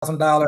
$1,000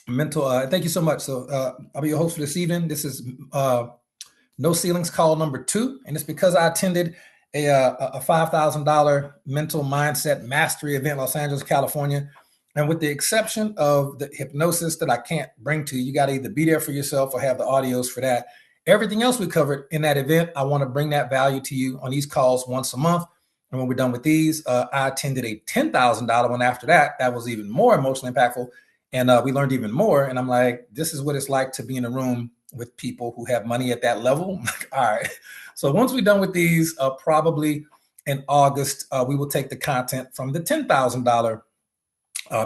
mental. Thank you so much. So I'll be your host for this evening. This is No Ceilings call number 2, and it's because I attended a $5,000 mental mindset mastery event in Los Angeles, California. And with the exception of the hypnosis that I can't bring to you, you got to either be there for yourself or have the audios for that. Everything else we covered in that event, I want to bring that value to you on these calls once a month. And when we're done with these, I attended a $10,000 one after that. That was even more emotionally impactful. And we learned even more. And I'm like, this is what it's like to be in a room with people who have money at that level. Like, all right. So once we're done with these, probably in August, we will take the content from the $10,000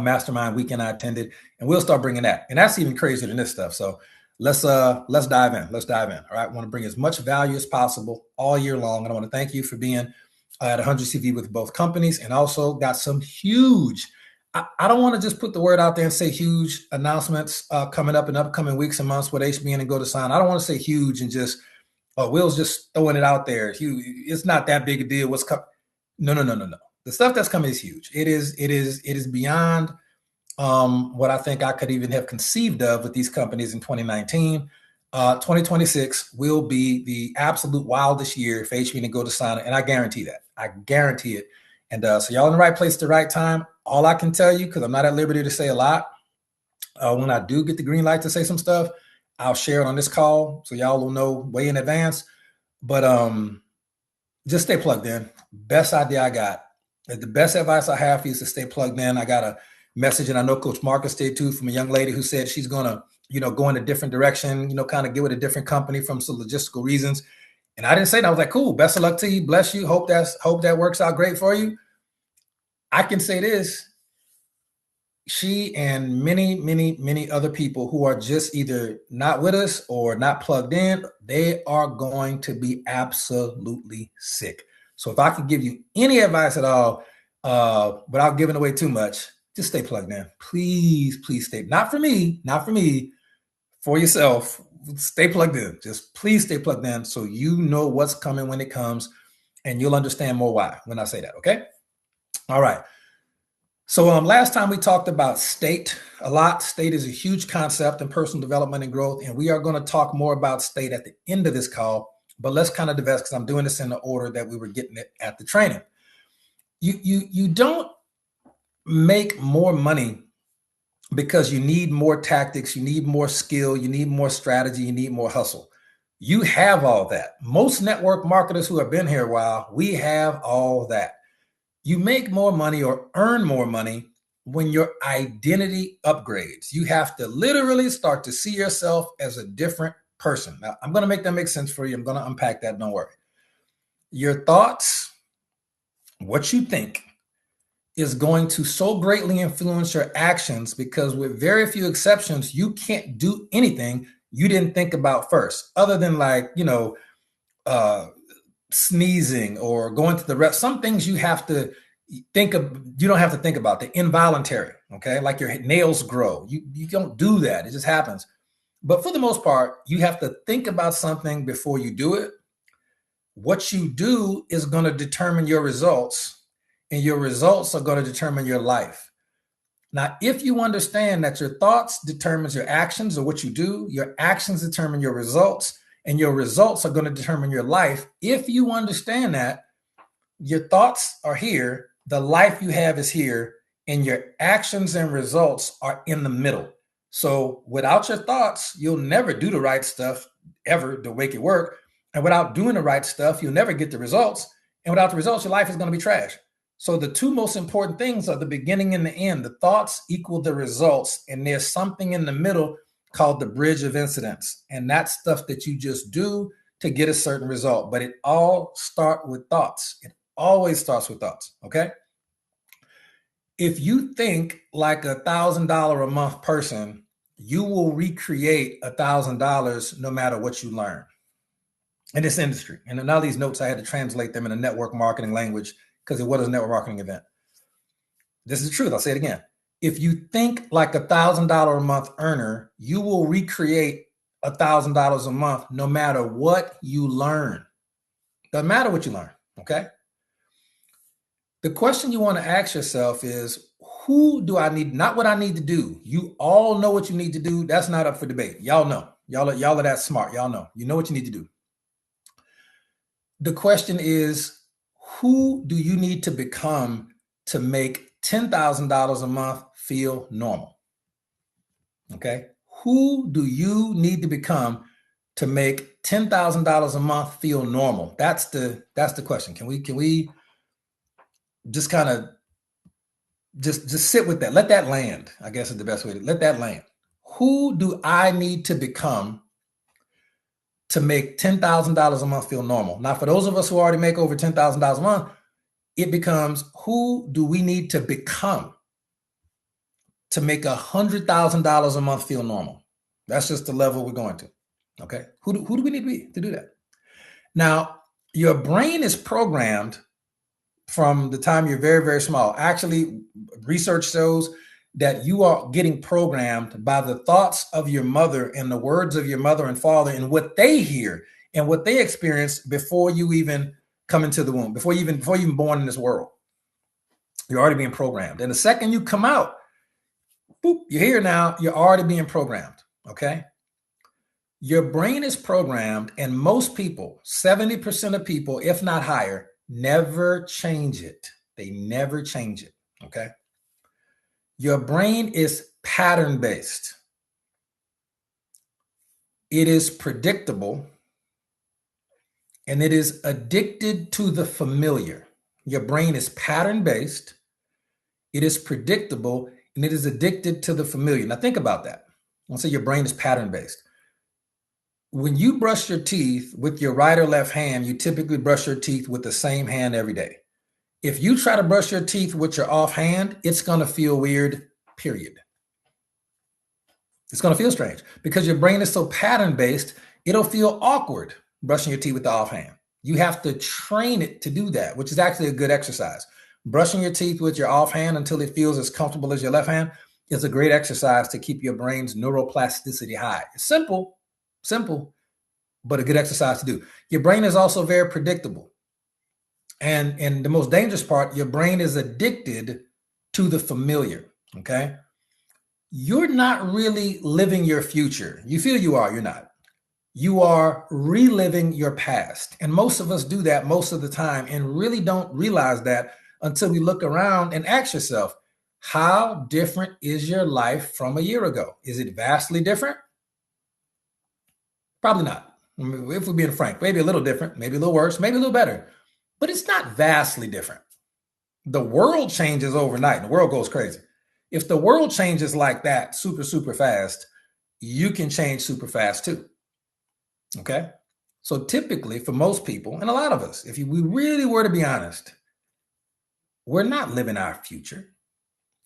mastermind weekend I attended, and we'll start bringing that. And that's even crazier than this stuff. So let's dive in. Let's dive in. All right. I want to bring as much value as possible all year long. And I want to thank you for being at 100 CV with both companies, and also got some huge, I don't want to just put the word out there and say huge announcements coming up in upcoming weeks and months with HBN and GoDesana. I don't want to say huge and just, Will's just throwing it out there. Huge. It's not that big a deal. What's coming? No. The stuff that's coming is huge. It is beyond what I think I could even have conceived of with these companies in 2019. 2026 will be the absolute wildest year for HBN and GoDesana, and I guarantee that. I guarantee it. And so y'all in the right place at the right time. All I can tell you, because I'm not at liberty to say a lot, when I do get the green light to say some stuff, I'll share it on this call so y'all will know way in advance. But just stay plugged in. Best idea I got. The best advice I have for you is to stay plugged in. I got a message, and I know Coach Marcus did too, from a young lady who said she's going to, go in a different direction, kind of get with a different company from some logistical reasons. And I didn't say that. I was like, cool, best of luck to you. Bless you. Hope that works out great for you. I can say this. She and many, many, many other people who are just either not with us or not plugged in, they are going to be absolutely sick. So if I could give you any advice at all, without giving away too much, just stay plugged in. Please stay. Not for me, for yourself. Stay plugged in. Just please stay plugged in so you know what's coming when it comes, and you'll understand more why when I say that, okay? All right. So last time we talked about state a lot. State is a huge concept in personal development and growth, and we are going to talk more about state at the end of this call, but let's kind of divest because I'm doing this in the order that we were getting it at the training. You don't make more money because you need more tactics, you need more skill, you need more strategy, you need more hustle. You have all that. Most network marketers who have been here a while, we have all that. You make more money or earn more money when your identity upgrades. You have to literally start to see yourself as a different person. Now, I'm going to make that make sense for you. I'm going to unpack that. Don't worry. Your thoughts, what you think, is going to so greatly influence your actions because with very few exceptions, you can't do anything you didn't think about first, other than sneezing or going to the rest. Some things you have to think of, you don't have to think about. They're involuntary, okay? Like your nails grow. You don't do that. It just happens. But for the most part, you have to think about something before you do it. What you do is going to determine your results, and your results are going to determine your life. Now, if you understand that your thoughts determines your actions or what you do, your actions determine your results, and your results are going to determine your life. If you understand that, your thoughts are here, the life you have is here, and your actions and results are in the middle. So without your thoughts, you'll never do the right stuff ever to make it work. And without doing the right stuff, you'll never get the results. And without the results, your life is going to be trash. So the two most important things are the beginning and the end. The thoughts equal the results, and there's something in the middle called the bridge of incidents. And that's stuff that you just do to get a certain result. But it all starts with thoughts. It always starts with thoughts, okay? If you think like $1,000 a month person, you will recreate $1,000 no matter what you learn in this industry. And in all these notes, I had to translate them in a network marketing language because it was a network marketing event. This is the truth. I'll say it again. If you think like $1,000 a month earner, you will recreate $1,000 a month no matter what you learn. Doesn't matter what you learn, okay? The question you want to ask yourself is, Who do I need? Not what I need to do. You all know what you need to do. That's not up for debate. Y'all know. Y'all are that smart. Y'all know. You know what you need to do. The question is, who do you need to become to make $10,000 a month feel normal? Okay. Who do you need to become to make $10,000 a month feel normal? That's the question. Can we just kind of just sit with that? Let that land, I guess is the best way to let that land. Who do I need to become to make $10,000 a month feel normal? Now, for those of us who already make over $10,000 a month, it becomes, who do we need to become to make $100,000 a month feel normal? That's just the level we're going to. Okay. Who do we need to be to do that? Now, your brain is programmed from the time you're very, very small. Actually, research shows that you are getting programmed by the thoughts of your mother and the words of your mother and father and what they hear and what they experience before you even come into the womb, before you even born in this world. You're already being programmed. And the second you come out, boop, you're here now, you're already being programmed. Okay. Your brain is programmed, and most people, 70% of people, if not higher, never change it. They never change it. Okay. Your brain is pattern-based. It is predictable, and it is addicted to the familiar. Your brain is pattern-based, it is predictable, and it is addicted to the familiar. Now think about that. Let's say your brain is pattern-based. When you brush your teeth with your right or left hand, you typically brush your teeth with the same hand every day. If you try to brush your teeth with your off hand, it's going to feel weird, period. It's going to feel strange because your brain is so pattern-based, it'll feel awkward brushing your teeth with the off hand. You have to train it to do that, which is actually a good exercise. Brushing your teeth with your off hand until it feels as comfortable as your left hand is a great exercise to keep your brain's neuroplasticity high. It's simple, but a good exercise to do. Your brain is also very predictable. And the most dangerous part, your brain is addicted to the familiar, okay? You're not really living your future. You feel you are, you're not. You are reliving your past. And most of us do that most of the time and really don't realize that until we look around and ask yourself, how different is your life from a year ago? Is it vastly different? Probably not. If we're being frank, maybe a little different, maybe a little worse, maybe a little better, but it's not vastly different. The world changes overnight and the world goes crazy. If the world changes like that, super fast, you can change super fast too. Okay. So typically for most people, and a lot of us, if we really were to be honest, we're not living our future.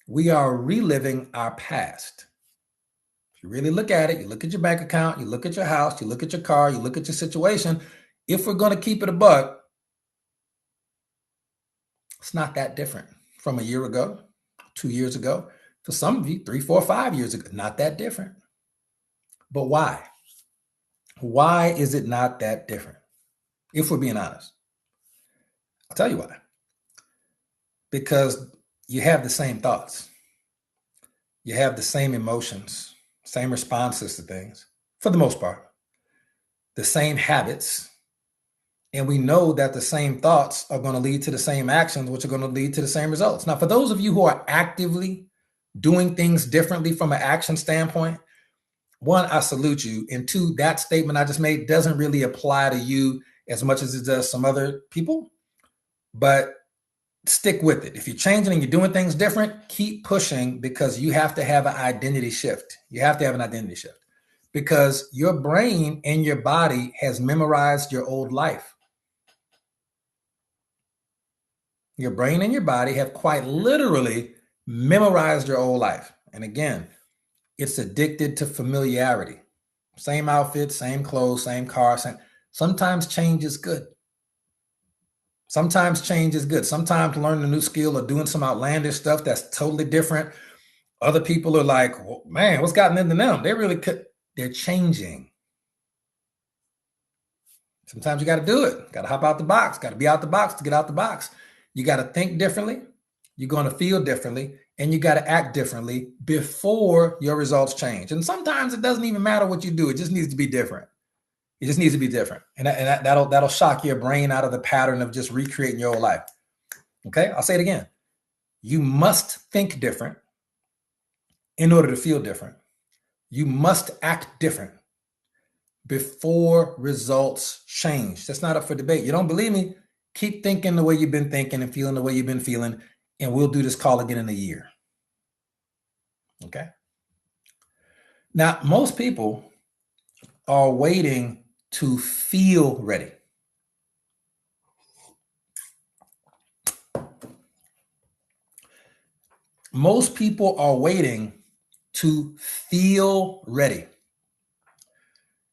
We are reliving our past. If you really look at it, you look at your bank account, you look at your house, you look at your car, you look at your situation. If we're going to keep it a buck, it's not that different from a year ago, 2 years ago. For some of you, 3, 4, 5 years ago, not that different. But why? Why is it not that different? If we're being honest, I'll tell you why. Because you have the same thoughts. You have the same emotions, same responses to things, for the most part, the same habits. And we know that the same thoughts are going to lead to the same actions, which are going to lead to the same results. Now, for those of you who are actively doing things differently from an action standpoint, one, I salute you. And two, that statement I just made doesn't really apply to you as much as it does some other people. But stick with it. If you're changing and you're doing things different, keep pushing, because you have to have an identity shift. You have to have an identity shift because your brain and your body has memorized your old life. Your brain and your body have quite literally memorized your old life. And again, it's addicted to familiarity. Same outfit, same clothes, same car. Sometimes change is good. Sometimes change is good. Sometimes learning a new skill or doing some outlandish stuff that's totally different. Other people are like, well, man, what's gotten into them? They're changing. Sometimes you got to do it. Got to hop out the box. Got to be out the box to get out the box. You got to think differently. You're going to feel differently. and you got to act differently before your results change. And sometimes it doesn't even matter what you do. It just needs to be different. It just needs to be different. And that'll shock your brain out of the pattern of just recreating your whole life. Okay, I'll say it again. You must think different in order to feel different. You must act different before results change. That's not up for debate. You don't believe me? Keep thinking the way you've been thinking and feeling the way you've been feeling, and we'll do this call again in a year. Okay? Now, most people are waiting to feel ready. Most people are waiting to feel ready.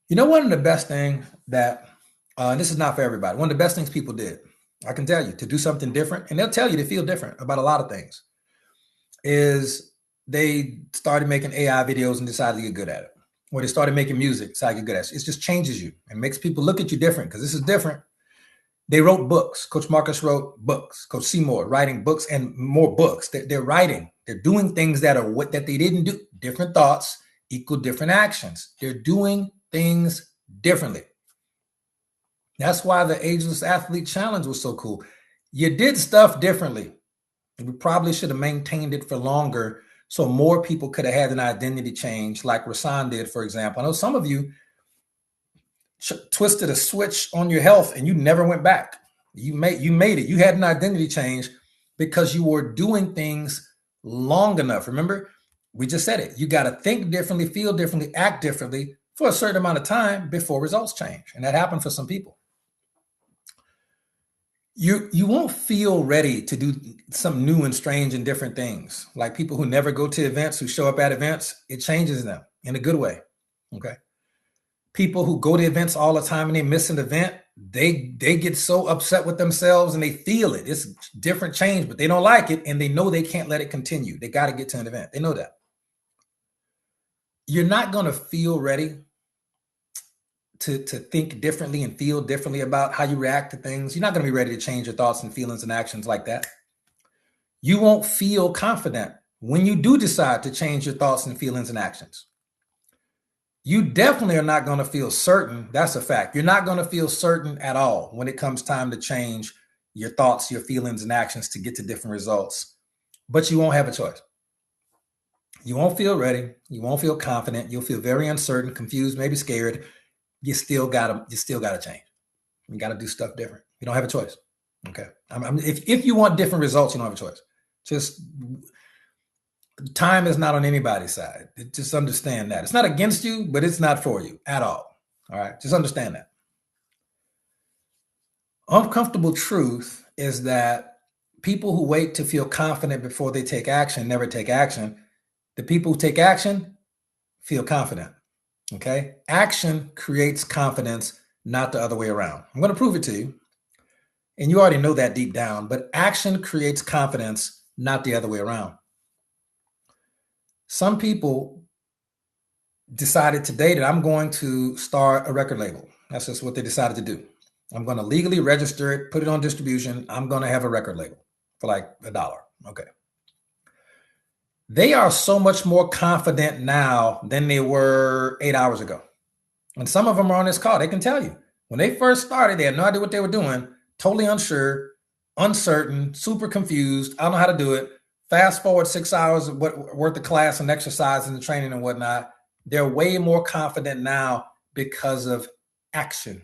You know, one of the best things that, and this is not for everybody, one of the best things people did, I can tell you, to do something different, and they'll tell you to feel different about a lot of things, is they started making AI videos and decided to get good at it. Or they started making music, decided to get good at it. It just changes you and makes people look at you different because this is different. They wrote books. Coach Marcus wrote books. Coach Seymour writing books and more books. They're writing. They're doing things that are what that they didn't do. Different thoughts equal different actions. They're doing things differently. That's why the Ageless Athlete Challenge was so cool. You did stuff differently. We probably should have maintained it for longer so more people could have had an identity change like Rasan did, for example. I know some of you twisted a switch on your health and you never went back. You made it. You had an identity change because you were doing things long enough. Remember, we just said it. You got to think differently, feel differently, act differently for a certain amount of time before results change. And that happened for some people. You won't feel ready to do some new and strange and different things. Like people who never go to events, who show up at events, it changes them in a good way. Okay. People who go to events all the time and they miss an event, they get so upset with themselves and they feel it. It's different change, but they don't like it and they know they can't let it continue. They got to get to an event. They know that. You're not going to feel ready to think differently and feel differently about how you react to things. You're not going to be ready to change your thoughts and feelings and actions like that. You won't feel confident when you do decide to change your thoughts and feelings and actions. You definitely are not going to feel certain. That's a fact. You're not going to feel certain at all when it comes time to change your thoughts, your feelings, and actions to get to different results. But you won't have a choice. You won't feel ready. You won't feel confident. You'll feel very uncertain, confused, maybe scared. You still gotta change. You gotta do stuff different. You don't have a choice. Okay. If you want different results, you don't have a choice. Just time is not on anybody's side. Just understand that. It's not against you, but it's not for you at all. All right. Just understand that. Uncomfortable truth is that people who wait to feel confident before they take action never take action. The people who take action feel confident. Okay. Action creates confidence, not the other way around. I'm going to prove it to you. And you already know that deep down, but action creates confidence, not the other way around. Some people decided today that I'm going to start a record label. That's just what they decided to do. I'm going to legally register it, put it on distribution. I'm going to have a record label for like $1. Okay. They are so much more confident now than they were 8 hours ago. And some of them are on this call. They can tell you when they first started, they had no idea what they were doing, totally unsure, uncertain, super confused. I don't know how to do it. Fast forward 6 hours worth of class and exercise and the training and whatnot. They're way more confident now because of action.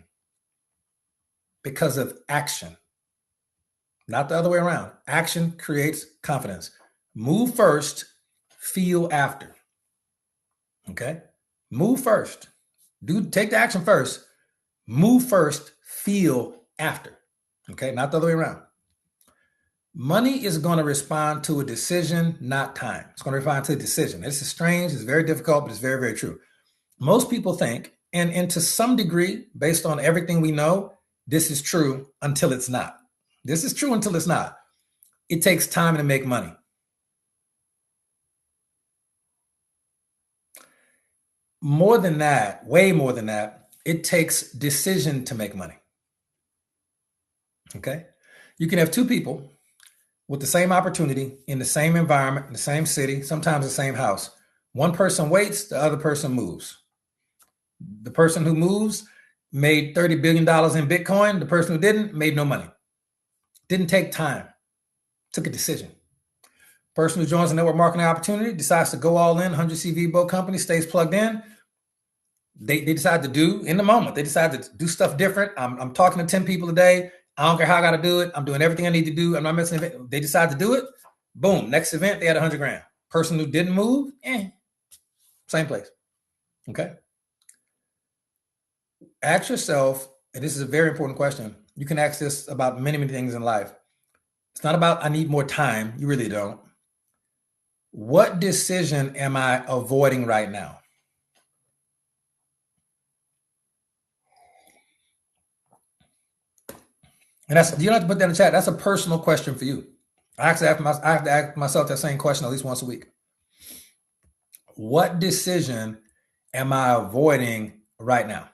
Because of action. Not the other way around. Action creates confidence. Move first, feel after. Okay? Move first. Take the action first. Move first, feel after. Okay? Not the other way around. Money is going to respond to a decision, not time. It's going to respond to a decision. This is strange. It's very difficult, but it's very, very true. Most people think, and to some degree, based on everything we know, this is true until it's not. This is true until it's not. It takes time to make money. More than that, way more than that, it takes decision to make money. Okay? You can have two people with the same opportunity, in the same environment, in the same city, sometimes the same house. One person waits, the other person moves. The person who moves made $30 billion in Bitcoin. The person who didn't made no money. Didn't take time, took a decision. Person who joins a network marketing opportunity decides to go all in, 100 CV boat company, stays plugged in. They decide to do in the moment. They decide to do stuff different. I'm talking to 10 people a day. I don't care how I got to do it. I'm doing everything I need to do. I'm not missing it. They decide to do it. Boom. Next event, they had 100 grand. Person who didn't move, same place. Okay. Ask yourself, and this is a very important question. You can ask this about many, many things in life. It's not about I need more time. You really don't. What decision am I avoiding right now? And that's, you don't have to put that in the chat. That's a personal question for you. I have to ask myself that same question at least once a week. What decision am I avoiding right now?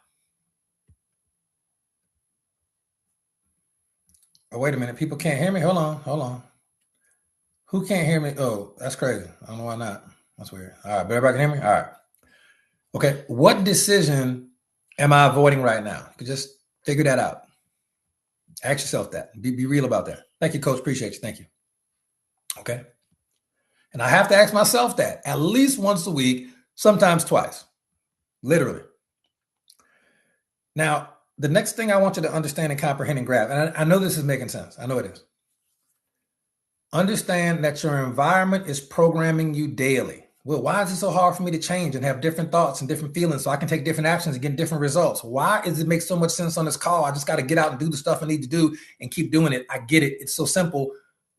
Oh, wait a minute. People can't hear me. Hold on. Who can't hear me? Oh, that's crazy. I don't know why not. That's weird. All right, but everybody can hear me? All right. Okay. What decision am I avoiding right now? You can just figure that out. Ask yourself that. Be real about that. Thank you, Coach. Appreciate you. Thank you. Okay. And I have to ask myself that at least once a week, sometimes twice, literally. Now, the next thing I want you to understand and comprehend and grab, and I know this is making sense. I know it is. Understand that your environment is programming you daily. Well, why is it so hard for me to change and have different thoughts and different feelings so I can take different actions and get different results? Why does it make so much sense on this call? I just got to get out and do the stuff I need to do and keep doing it. I get it. It's so simple.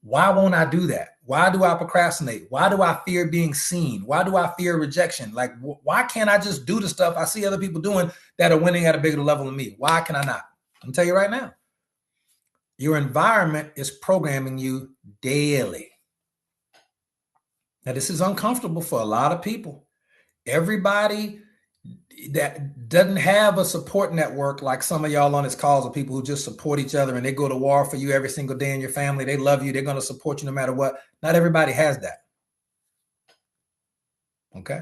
Why won't I do that? Why do I procrastinate? Why do I fear being seen? Why do I fear rejection? Like, why can't I just do the stuff I see other people doing that are winning at a bigger level than me? Why can I not? I'm tell you right now. Your environment is programming you daily. Now, this is uncomfortable for a lot of people. Everybody that doesn't have a support network like some of y'all on this calls are people who just support each other and they go to war for you every single day in your family. They love you. They're going to support you no matter what. Not everybody has that. Okay.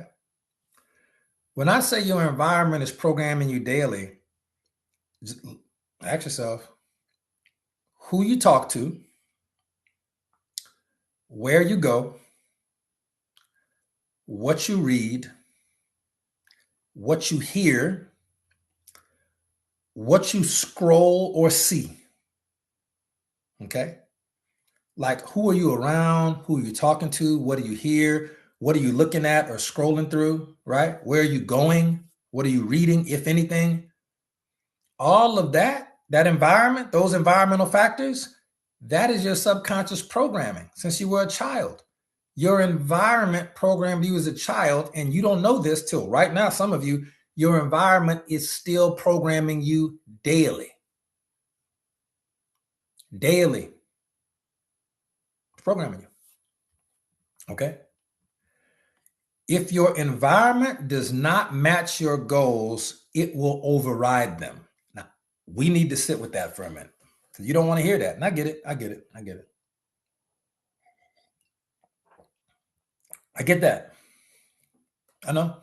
When I say your environment is programming you daily, just ask yourself who you talk to, where you go, what you read, what you hear, what you scroll or see. Okay. Like, who are you around? Who are you talking to? What do you hear? What are you looking at or scrolling through? Right? Where are you going? What are you reading, if anything? All of that environment, those environmental factors, that is your subconscious programming since you were a child. Your environment programmed you as a child, and you don't know this till right now. Some of you, your environment is still programming you daily. Daily. It's programming you. Okay? If your environment does not match your goals, it will override them. Now, we need to sit with that for a minute. You don't want to hear that. And I get it. I get that. I know.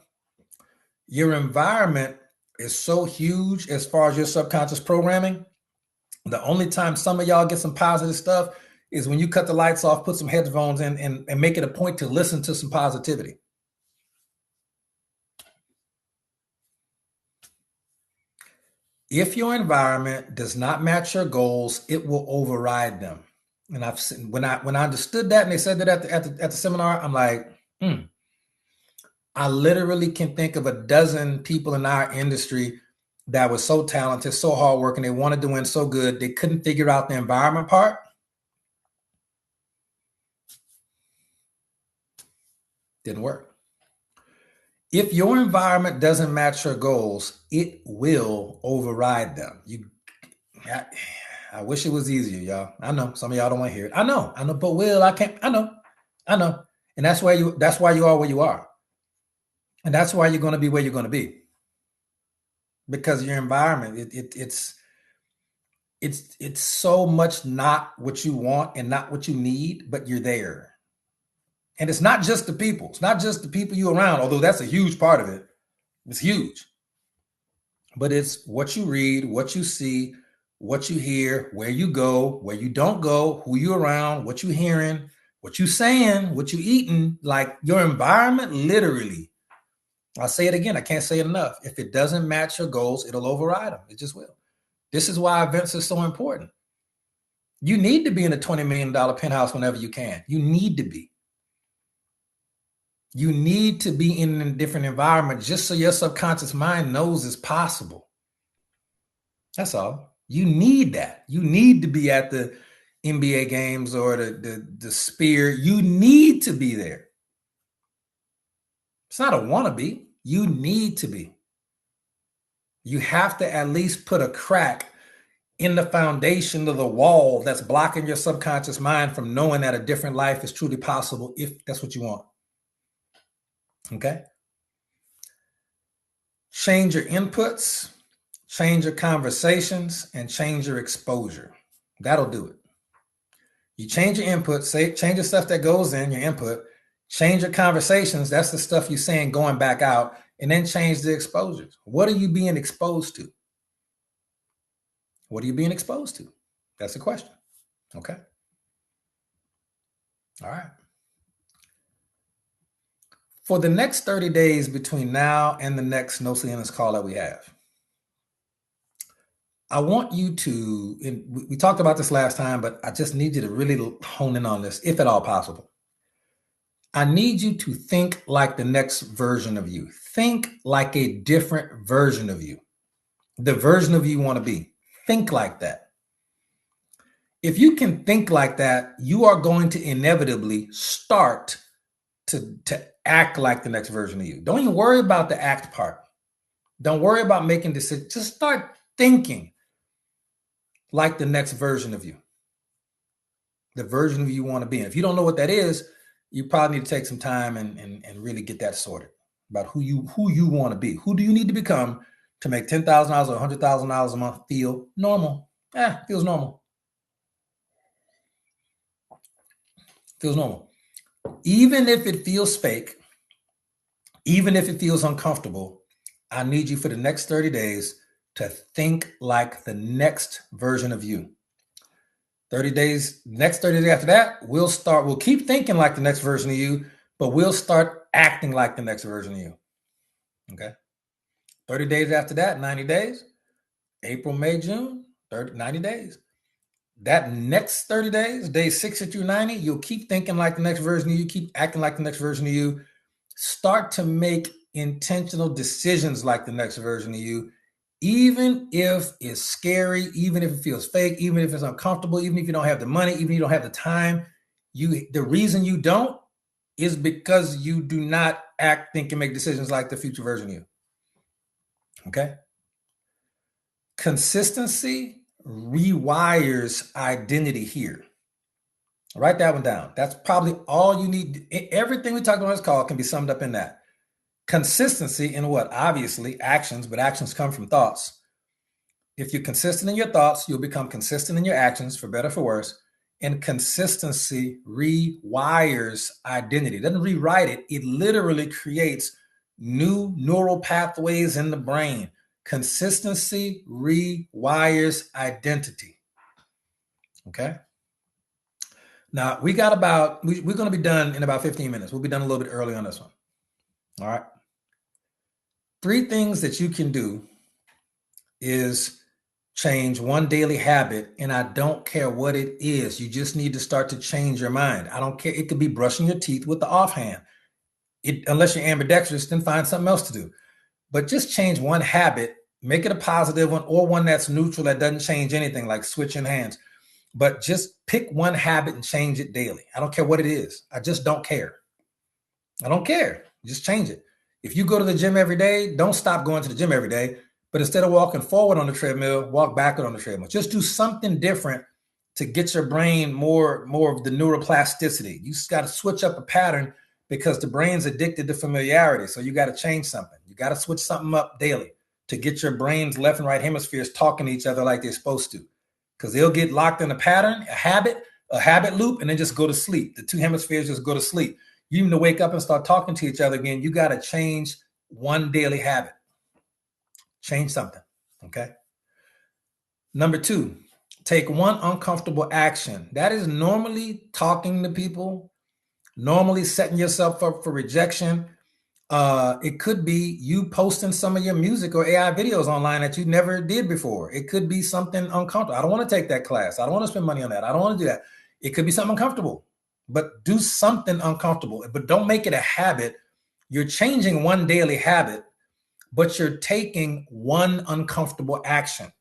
Your environment is so huge as far as your subconscious programming. The only time some of y'all get some positive stuff is when you cut the lights off, put some headphones in, and make it a point to listen to some positivity. If your environment does not match your goals, it will override them. And when I understood that and they said that at the seminar, I'm like, I literally can think of a dozen people in our industry that was so talented, so hardworking, they wanted to win so good, they couldn't figure out the environment part. Didn't work. If your environment doesn't match your goals, it will override them. I wish it was easier, y'all. I know some of y'all don't want to hear it. I know, but Will, I can't. I know. And that's why you are where you are. And that's why you're going to be where you're going to be. Because your environment, it's so much not what you want and not what you need, but you're there. And it's not just the people. It's not just the people you around, although that's a huge part of it. It's huge. But it's what you read, what you see, what you hear, where you go, where you don't go, who you around, what you hearing, what you saying, what you eating, like your environment, literally. I'll say it again. I can't say it enough. If it doesn't match your goals, it'll override them. It just will. This is why events are so important. You need to be in a $20 million penthouse whenever you can. You need to be. You need to be in a different environment just so your subconscious mind knows it's possible. That's all. You need that. You need to be at the NBA games or the Sphere. You need to be there. It's not a wannabe. You need to be. You have to at least put a crack in the foundation of the wall that's blocking your subconscious mind from knowing that a different life is truly possible if that's what you want. Okay? Change your inputs, change your conversations, and change your exposure. That'll do it. You change your input, change the stuff that goes in, your input, change your conversations, that's the stuff you're saying going back out, and then change the exposures. What are you being exposed to? What are you being exposed to? That's the question. Okay. All right. For the next 30 days between now and the next No Ceilings call that we have, I want you to, and we talked about this last time, but I just need you to really hone in on this, if at all possible. I need you to think like the next version of you. Think like a different version of you. The version of you want to be. Think like that. If you can think like that, you are going to inevitably start to act like the next version of you. Don't even worry about the act part. Don't worry about making decisions. Just start thinking like the next version of you. The version of you want to be. And if you don't know what that is, you probably need to take some time and really get that sorted about who you want to be. Who do you need to become to make $10,000 or $100,000 a month feel normal? Feels normal. Feels normal. Even if it feels fake, even if it feels uncomfortable, I need you for the next 30 days to think like the next version of you. 30 days, next 30 days after that, we'll keep thinking like the next version of you, but we'll start acting like the next version of you. Okay. 30 days after that, 90 days, April, May, June, 90 days. That next 30 days, days 60 through 90, you'll keep thinking like the next version of you, keep acting like the next version of you. Start to make intentional decisions like the next version of you, even if it's scary, even if it feels fake, even if it's uncomfortable, even if you don't have the money, even if you don't have the time. The reason you don't is because you do not act, think, and make decisions like the future version of you. Okay? Consistency rewires identity here. Write that one down. That's probably all you need. Everything we talked about on this call can be summed up in that. Consistency in what? Obviously, actions, but actions come from thoughts. If you're consistent in your thoughts, you'll become consistent in your actions, for better or for worse. And consistency rewires identity. It doesn't rewrite it. It literally creates new neural pathways in the brain. Consistency rewires identity. Okay? Now, we're going to be done in about 15 minutes. We'll be done a little bit early on this one. All right. 3 things that you can do is change one daily habit, and I don't care what it is. You just need to start to change your mind. I don't care. It could be brushing your teeth with the offhand. Unless you're ambidextrous, then find something else to do. But just change one habit, make it a positive one or one that's neutral that doesn't change anything, like switching hands. But just pick one habit and change it daily. I don't care what it is. I just don't care. I don't care. Just change it. If you go to the gym every day, don't stop going to the gym every day. But instead of walking forward on the treadmill, walk backward on the treadmill. Just do something different to get your brain more of the neuroplasticity. You just got to switch up a pattern because the brain's addicted to familiarity. So you got to change something. You got to switch something up daily to get your brain's left and right hemispheres talking to each other like they're supposed to. because they'll get locked in a pattern, a habit loop, and then just go to sleep. The two hemispheres just go to sleep. You need to wake up and start talking to each other again. You got to change one daily habit. Change something, okay? Number 2, take one uncomfortable action. That is normally talking to people, normally setting yourself up for rejection. It could be you posting some of your music or AI videos online that you never did before. It could be something uncomfortable. I don't want to take that class. I don't want to spend money on that. I don't want to do that. It could be something uncomfortable, but do something uncomfortable. But don't make it a habit. You're changing one daily habit, but you're taking one uncomfortable action.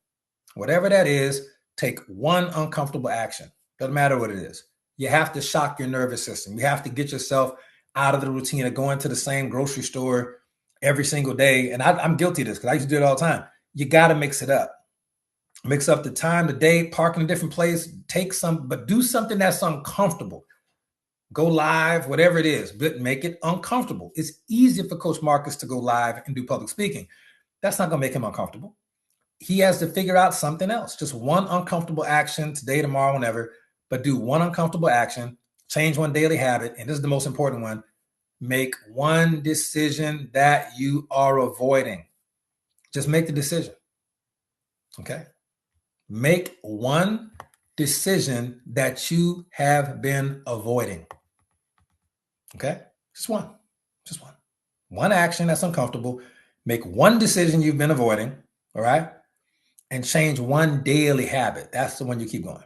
Whatever that is, take one uncomfortable action. Doesn't matter what it is. You have to shock your nervous system. You have to get yourself out of the routine of going to the same grocery store every single day. And I'm guilty of this because I used to do it all the time. You got to mix it up. Mix up the time, the day, park in a different place, but do something that's uncomfortable. Go live, whatever it is, but make it uncomfortable. It's easy for Coach Marcus to go live and do public speaking. That's not going to make him uncomfortable. He has to figure out something else. Just one uncomfortable action today, tomorrow, whenever, but do one uncomfortable action, change one daily habit. And this is the most important one. Make one decision that you are avoiding. Just make the decision. Okay. Make one decision that you have been avoiding. Okay. Just one. One action that's uncomfortable. Make one decision you've been avoiding. All right. And change one daily habit. That's the one you keep going.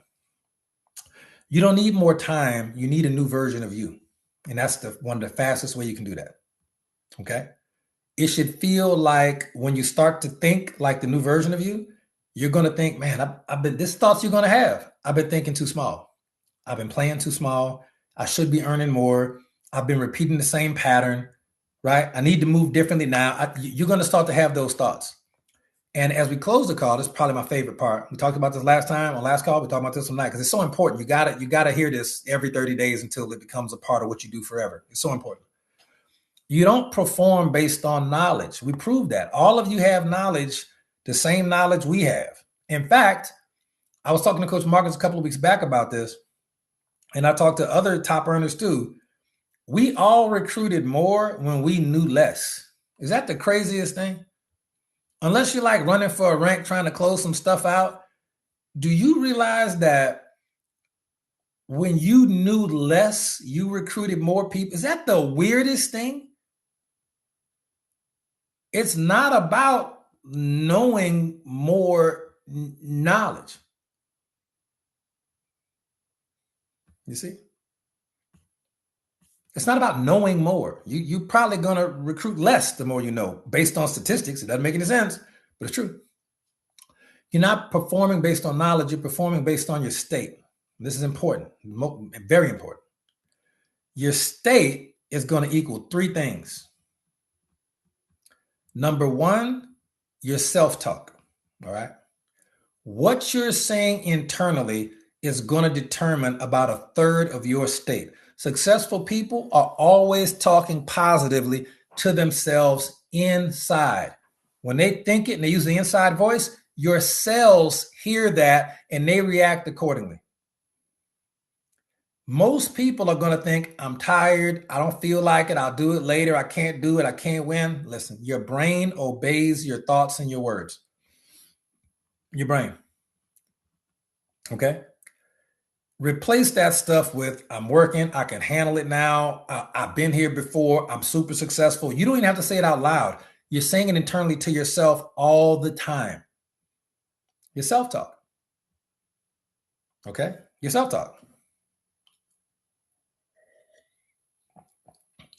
You don't need more time. You need a new version of you. And that's one of the fastest way you can do that. Okay. It should feel like when you start to think like the new version of you, you're going to think, man, this thoughts you're going to have. I've been thinking too small. I've been playing too small. I should be earning more. I've been repeating the same pattern, right? I need to move differently now. You're going to start to have those thoughts. And as we close the call, this is probably my favorite part. We talked about this last time on last call. We talked about this tonight because it's so important. You got to hear this every 30 days until it becomes a part of what you do forever. It's so important. You don't perform based on knowledge. We proved that. All of you have knowledge, the same knowledge we have. In fact, I was talking to Coach Marcus a couple of weeks back about this, and I talked to other top earners too. We all recruited more when we knew less. Is that the craziest thing? Unless you're like running for a rank, trying to close some stuff out, do you realize that when you knew less, you recruited more people? Is that the weirdest thing? It's not about knowing more knowledge. You see? It's not about knowing more. You're probably going to recruit less the more you know, based on statistics. It doesn't make any sense, but it's true. You're not performing based on knowledge. You're performing based on your state. This is important, very important. Your state is going to equal 3 things. Number 1, your self-talk, all right? What you're saying internally is going to determine about 1/3 of your state. Successful people are always talking positively to themselves inside. When they think it and they use the inside voice, your cells hear that and they react accordingly. Most people are going to think, I'm tired. I don't feel like it. I'll do it later. I can't do it. I can't win. Listen, your brain obeys your thoughts and your words. Your brain. Okay? Replace that stuff with, I'm working, I can handle it now, I've been here before, I'm super successful. You don't even have to say it out loud. You're saying it internally to yourself all the time. Your self-talk. Okay? Your self-talk.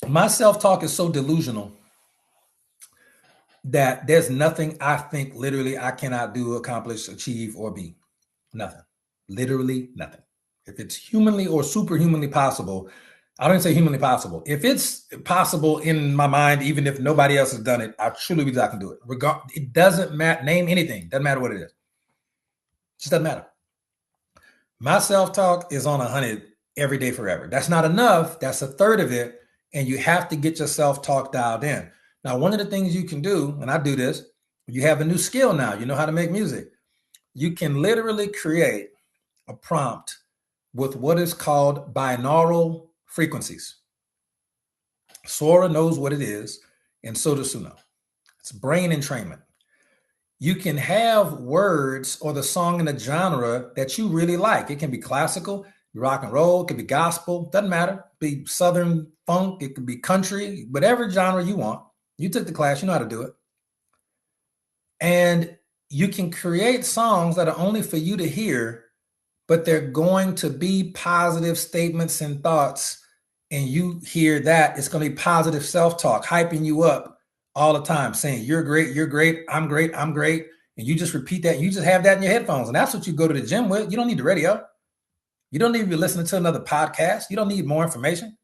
My self-talk is so delusional that there's nothing I think literally I cannot do, accomplish, achieve, or be. Nothing. Literally nothing. If it's humanly or superhumanly possible, I don't even say humanly possible. If it's possible in my mind, even if nobody else has done it, I truly believe I can do it. It doesn't matter. Name anything. Doesn't matter what it is. It just doesn't matter. My self-talk is on 100 every day forever. That's not enough. That's 1/3 of it. And you have to get your self-talk dialed in. Now, one of the things you can do, and I do this, you have a new skill now. You know how to make music. you can literally create a prompt with what is called binaural frequencies. Sora knows what it is, and so does Suno. It's brain entrainment. You can have words or the song in a genre that you really like. It can be classical, rock and roll, it could be gospel, doesn't matter. It could be Southern funk, it could be country, whatever genre you want. You took the class, you know how to do it. And you can create songs that are only for you to hear, but they're going to be positive statements and thoughts. And you hear that, it's going to be positive self-talk, hyping you up all the time, saying, you're great, I'm great. And you just repeat that. You just have that in your headphones. And that's what you go to the gym with. You don't need the radio. You don't need to be listening to another podcast. You don't need more information.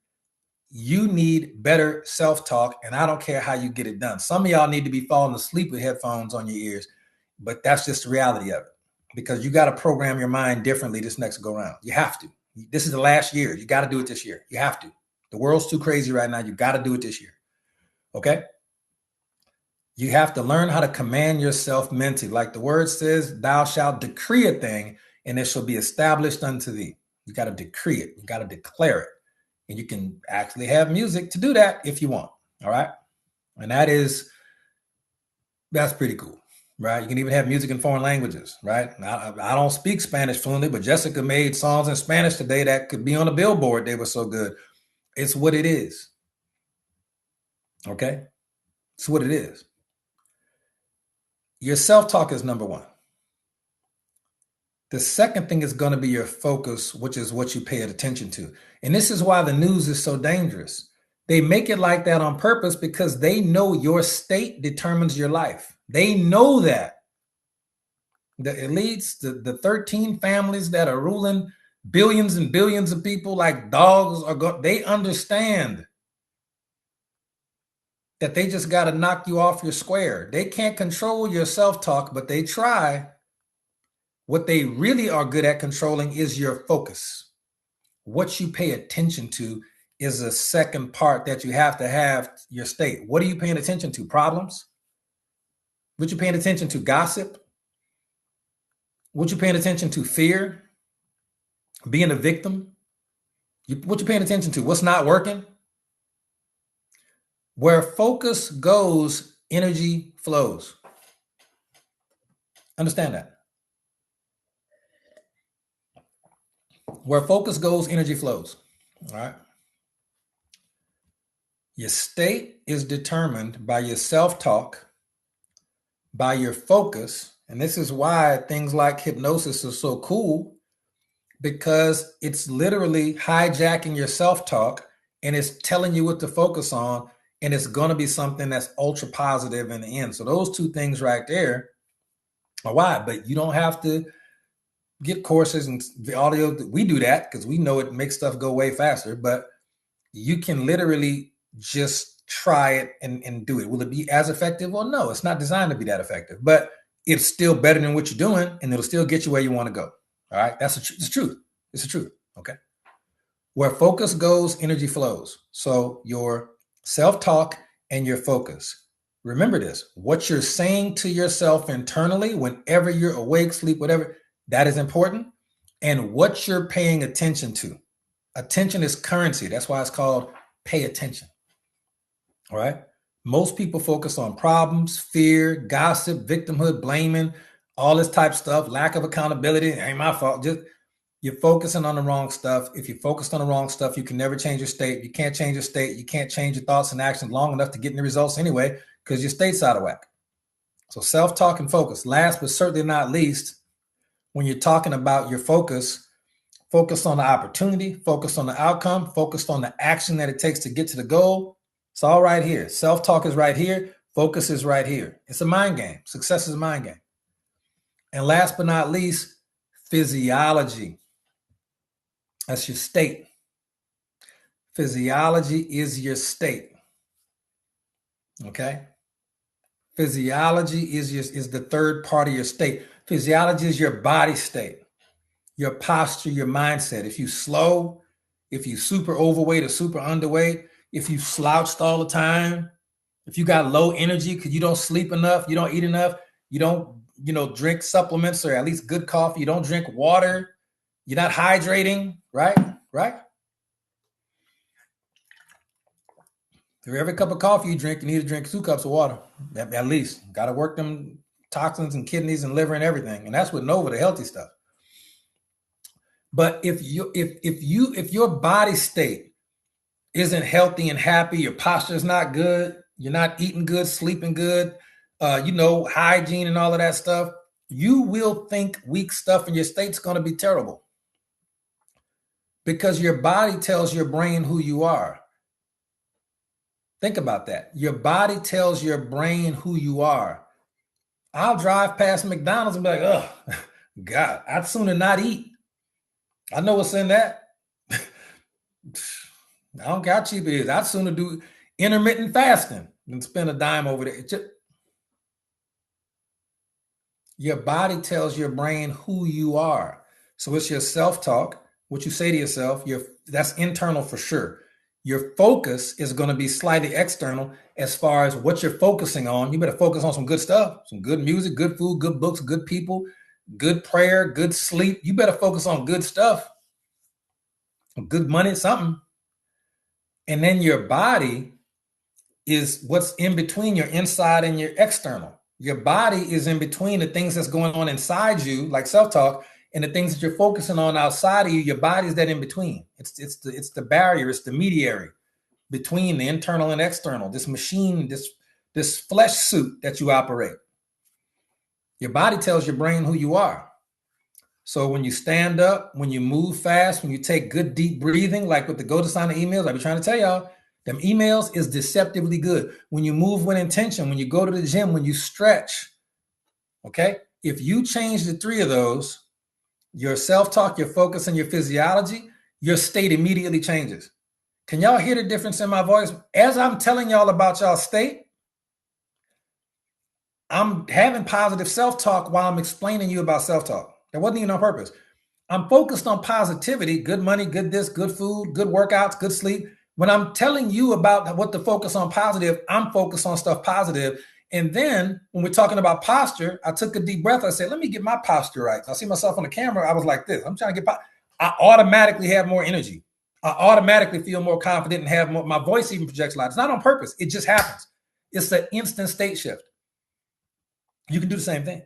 You need better self-talk. And I don't care how you get it done. Some of y'all need to be falling asleep with headphones on your ears, but that's just the reality of it, because you got to program your mind differently this next go round. You have to. This is the last year. You got to do it this year. You have to. The world's too crazy right now. You got to do it this year. Okay? You have to learn how to command yourself mentally. Like the word says, thou shalt decree a thing and it shall be established unto thee. You got to decree it. You got to declare it. And you can actually have music to do that if you want. All right? And that's pretty cool. Right? You can even have music in foreign languages, right? I don't speak Spanish fluently, but Jessica made songs in Spanish today that could be on a billboard. They were so good. It's what it is. Okay? It's what it is. Your self-talk is number one. The second thing is going to be your focus, which is what you pay attention to. And this is why the news is so dangerous. They make it like that on purpose because they know your state determines your life. They know that. The elites, the 13 families that are ruling billions and billions of people like dogs, they understand that they just got to knock you off your square. They can't control your self-talk, but they try. What they really are good at controlling is your focus. What you pay attention to is a second part that you have to have your state. What are you paying attention to? Problems? What you paying attention to? Gossip? What you paying attention to? Fear? Being a victim? What you paying attention to? What's not working? Where focus goes, energy flows. Understand that. Where focus goes, energy flows. All right. Your state is determined by your self-talk, by your focus. And this is why things like hypnosis are so cool, because it's literally hijacking your self-talk and it's telling you what to focus on. And it's going to be something that's ultra positive in the end. So those two things right there are why. But you don't have to get courses and the audio. We do that because we know it makes stuff go way faster. But you can literally just try it and do it. Will it be as effective? Well, no, it's not designed to be that effective. But it's still better than what you're doing, and it'll still get you where you want to go. All right? That's the truth. It's the truth. Okay? Where focus goes, energy flows. So your self-talk and your focus. Remember this, what you're saying to yourself internally, whenever you're awake, sleep, whatever, that is important. And what you're paying attention to. Attention is currency. That's why it's called pay attention. All right. Most people focus on problems, fear, gossip, victimhood, blaming, all this type of stuff, lack of accountability. It ain't my fault. Just you're focusing on the wrong stuff. If you're focused on the wrong stuff, you can never change your state. You can't change your state. You can't change your thoughts and actions long enough to get in the results anyway, because your state's out of whack. So self-talk and focus. Last but certainly not least, when you're talking about your focus, focus on the opportunity, focus on the outcome, focus on the action that it takes to get to the goal. It's all right here. Self-talk is right here. Focus is right here. It's a mind game. Success is a mind game. And last but not least, physiology. That's your state. Physiology is your state. Okay? Physiology is the third part of your state. Physiology is your body state, your posture, your mindset. If you slow, if you super overweight or super underweight, if you slouched all the time, if you got low energy because you don't sleep enough, you don't eat enough, you don't drink supplements or at least good coffee. You don't drink water. You're not hydrating, right? Right? For every cup of coffee you drink, you need to drink 2 cups of water, at least. Got to work them toxins and kidneys and liver and everything. And that's with Nova, the healthy stuff. But if your body state isn't healthy and happy, your posture is not good, you're not eating good, sleeping good, hygiene and all of that stuff, you will think weak stuff and your state's going to be terrible. Because your body tells your brain who you are. Think about that. Your body tells your brain who you are. I'll drive past McDonald's and be like, oh, God, I'd sooner not eat. I know what's in that. I don't care how cheap it is. I'd sooner do intermittent fasting than spend a dime over there. Your body tells your brain who you are. So it's your self-talk, what you say to yourself. That's internal for sure. Your focus is going to be slightly external as far as what you're focusing on. You better focus on some good stuff, some good music, good food, good books, good people, good prayer, good sleep. You better focus on good stuff, good money, something. And then your body is what's in between your inside and your external. Your body is in between the things that's going on inside you, like self-talk, and the things that you're focusing on outside of you. Your body is that in between. It's the barrier, it's the mediary between the internal and external, this machine, this flesh suit that you operate. Your body tells your brain who you are. So when you stand up, when you move fast, when you take good deep breathing, like with the GoDesana emails, I be trying to tell y'all, them emails is deceptively good. When you move with intention, when you go to the gym, when you stretch, okay? If you change the 3 of those, your self-talk, your focus, and your physiology, your state immediately changes. Can y'all hear the difference in my voice? As I'm telling y'all about y'all state, I'm having positive self-talk while I'm explaining you about self-talk. That wasn't even on purpose. I'm focused on positivity, good money, good this, good food, good workouts, good sleep. When I'm telling you about what to focus on positive, I'm focused on stuff positive. And then when we're talking about posture, I took a deep breath. I said, let me get my posture right. I see myself on the camera. I was like this. I'm trying to get, I automatically have more energy. I automatically feel more confident and have more, my voice even projects light. It's not on purpose. It just happens. It's an instant state shift. You can do the same thing.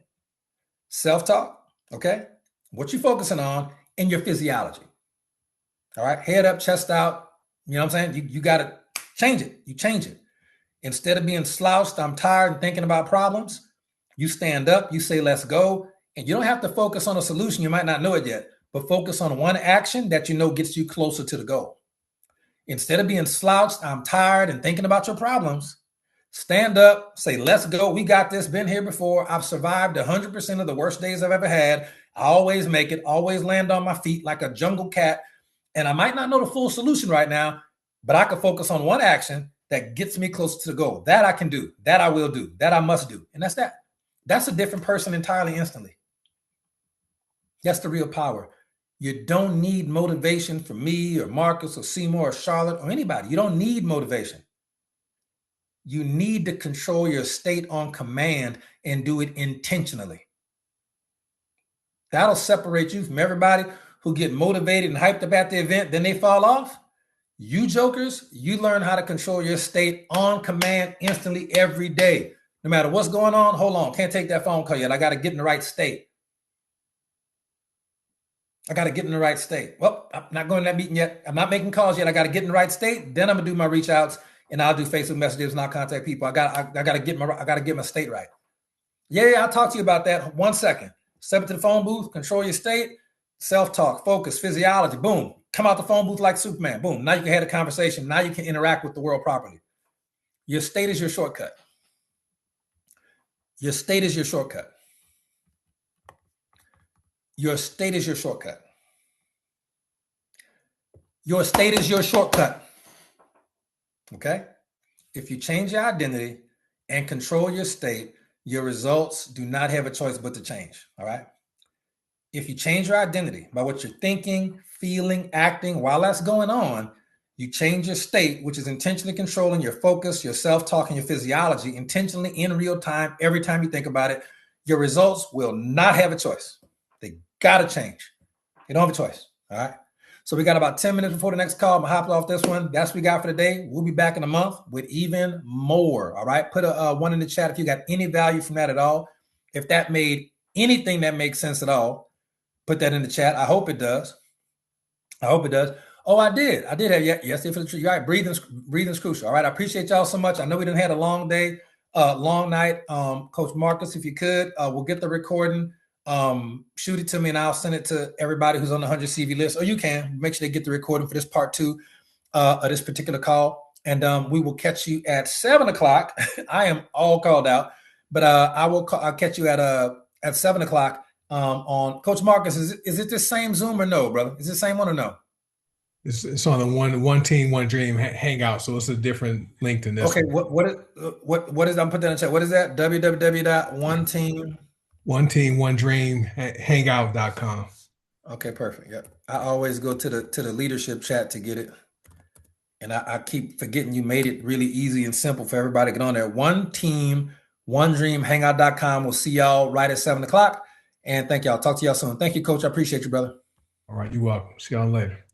Self-talk, okay? What you're focusing on and your physiology. All right? Head up, chest out. You know what I'm saying? You got to change it. You change it. Instead of being slouched, I'm tired and thinking about problems, you stand up, you say, let's go. And you don't have to focus on a solution. You might not know it yet, but focus on one action that you know gets you closer to the goal. Instead of being slouched, I'm tired and thinking about your problems, stand up, say, let's go. We got this. Been here before. I've survived 100% of the worst days I've ever had. I always make it, always land on my feet like a jungle cat. And I might not know the full solution right now, but I can focus on one action that gets me closer to the goal. That I can do, that I will do, that I must do. And that's that. That's a different person entirely instantly. That's the real power. You don't need motivation from me or Marcus or Seymour or Charlotte or anybody. You don't need motivation. You need to control your state on command and do it intentionally. That'll separate you from everybody who get motivated and hyped up at the event, then they fall off. You jokers, you learn how to control your state on command instantly every day. No matter what's going on, hold on, can't take that phone call yet. I got to get in the right state. I got to get in the right state. Well, I'm not going to that meeting yet. I'm not making calls yet. I got to get in the right state. Then I'm going to do my reach outs and I'll do Facebook messages and I'll contact people. I got to get my state right. Yeah, I'll talk to you about that. 1 second. Step into the phone booth, control your state, self-talk, focus, physiology, boom. Come out the phone booth like Superman, boom. Now you can have a conversation. Now you can interact with the world properly. Your state is your shortcut. Your state is your shortcut. Your state is your shortcut. Your state is your shortcut. Okay? If you change your identity and control your state, your results do not have a choice but to change. All right? If you change your identity by what you're thinking, feeling, acting, while that's going on, you change your state, which is intentionally controlling your focus, your self-talk, and your physiology, intentionally in real time, every time you think about it, your results will not have a choice. They got to change. You don't have a choice. All right. So we got about 10 minutes before the next call. I'm hopping off this one. That's what we got for today. We'll be back in a month with even more. All right. Put a one in the chat if you got any value from that at all. If that made anything that makes sense at all, put that in the chat. I hope it does. I hope it does. Oh, I did. I did have yes. For the truth. You're right. Breathing's crucial. All right. I appreciate y'all so much. I know we didn't have a long day, long night. Coach Marcus, if you could, we'll get the recording. Shoot it to me and I'll send it to everybody who's on the 100 CV list, or you can make sure they get the recording for this part 2 of this particular call. And we will catch you at 7:00. I am all called out, but I'll catch you at 7:00 on Coach Marcus. Is it the same Zoom or no, brother? Is it the same one or no? It's on the one team, one dream hangout. So it's a different link than this. Okay. One. What is, I'm putting that in the chat. What is that? www.oneteam. One team, one dream, hangout.com. Okay, perfect. Yep. I always go to the leadership chat to get it. And I keep forgetting you made it really easy and simple for everybody to get on there. One team, one dream, hangout.com. We'll see y'all right at 7:00. And thank y'all. Talk to y'all soon. Thank you, Coach. I appreciate you, brother. All right. You're welcome. See y'all later.